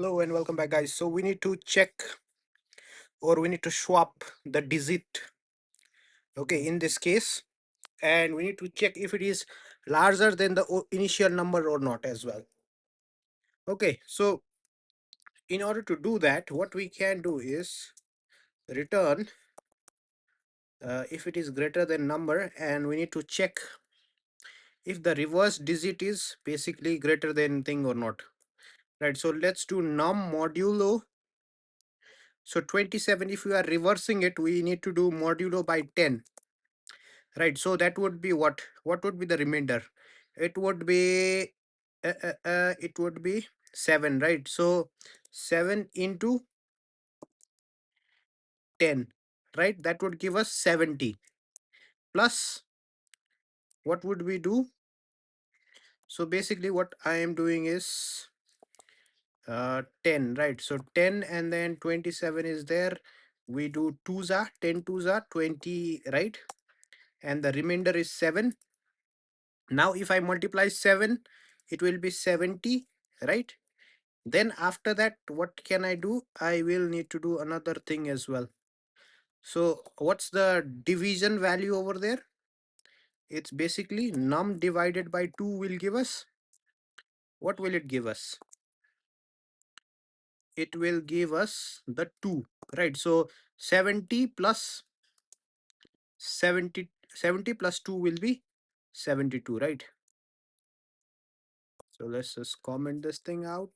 Hello and welcome back, guys. So we need to check or we need to swap the digit, okay, in this case, and we need to check if it is larger than the initial number or not as well. Okay, so in order to do that, what we can do is return if it is greater than number, and we need to check if the reverse digit is basically greater than thing or not. Right, so let's do num modulo. So 27, if we are reversing it, we need to do modulo by 10. Right, so that would be what would be the remainder? It would be it would be 7, right? So 7 into 10, right? That would give us 70. Plus, what would we do? So basically what I am doing is 10, right? So 10 and then 27 is there. We do 2s are 10 2s are 20, right? And the remainder is 7. Now if I multiply 7, it will be 70, right? Then after that, what can I do? I will need to do another thing as well. So what's the division value over there? It's basically num divided by 2 will give us, what will it give us? It will give us the 2, right? So 70 plus 70 plus 2 will be 72, right? So let's just comment this thing out.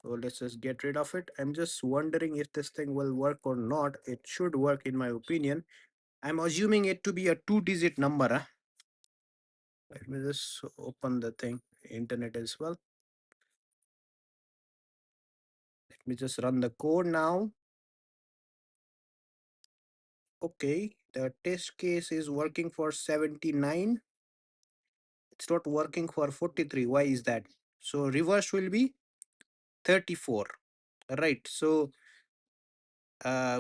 So let's just get rid of it. I'm just wondering if this thing will work or not. It should work in my opinion. I'm assuming it to be a two-digit number. Huh? Let me just open the thing, internet as well. Let me just run the code now. Okay, the test case is working for 79. It's not working for 43. Why is that? So reverse will be 34. Right. So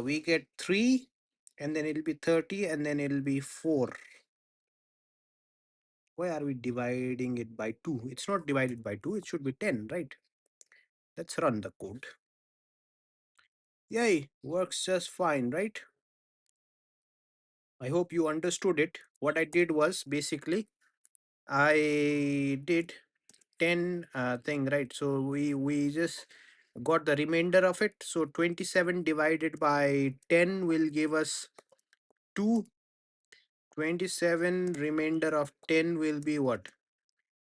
we get 3 and then it'll be 30 and then it'll be 4. Why are we dividing it by 2? It's not divided by 2. It should be 10, right? Let's run the code. Yay, works just fine, right? I hope you understood it. What I did was basically I did 10 thing, right? So we just got the remainder of it. So 27 divided by 10 will give us 2. 27 remainder of 10 will be what?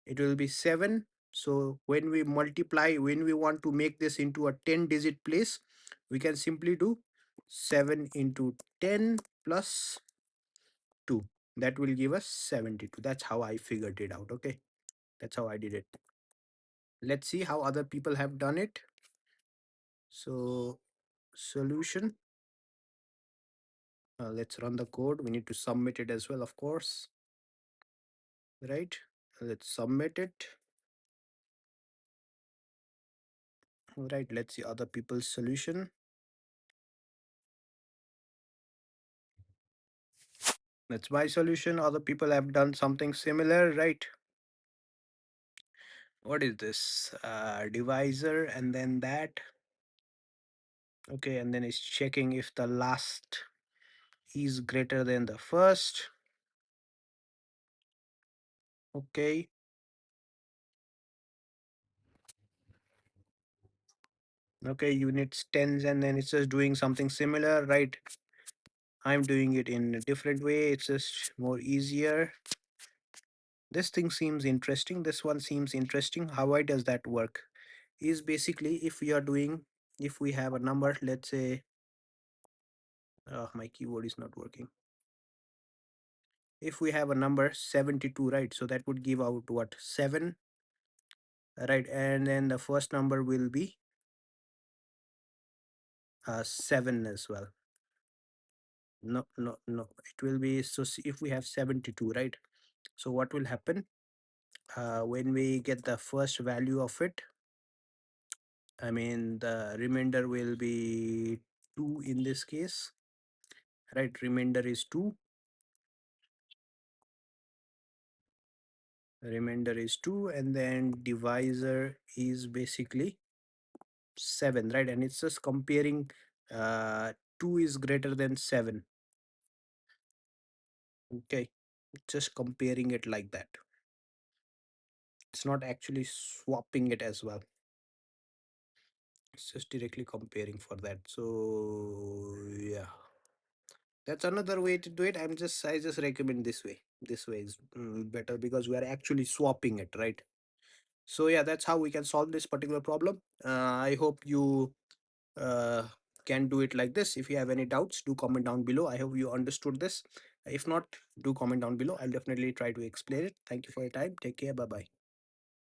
It will be 7. So when we multiply, when we want to make this into a 10 digit place, we can simply do 7 into 10 plus 2. That will give us 72. That's how I figured it out. Okay, that's how I did it. Let's see how other people have done it. So solution, let's run the code. We need to submit it as well, of course, right? Let's submit it. All right, let's see other people's solution. That's my solution. Other people have done something similar, right? What is this? Divisor and then that. Okay, and then it's checking if the last is greater than the first. Okay. Okay, units, tens, and then it's just doing something similar, right? I'm doing it in a different way. It's just more easier. This thing seems interesting. This one seems interesting. How why does that work? Is basically if we are doing, if we have a number, let's say, my keyboard is not working. If we have a number 72, right? So that would give out what? 7, right? And then the first number will be 7 as well. No, no, no. It will be, so if we have 72, right? So what will happen? When we get the first value of it, I mean, the remainder will be 2 in this case, right? Remainder is 2. Remainder is 2, and then divisor is basically 7, right? And it's just comparing 2 is greater than 7. Okay, just comparing it like that. It's not actually swapping it as well. It's just directly comparing for that. So yeah, that's another way to do it. I just recommend this way. This way is better because we are actually swapping it, right? So yeah, that's how we can solve this particular problem. I hope you uh, can do it like this. If you have any doubts, do comment down below. I hope you understood this. If not, do comment down below. I'll definitely try to explain it. Thank you for your time. Take care. Bye bye.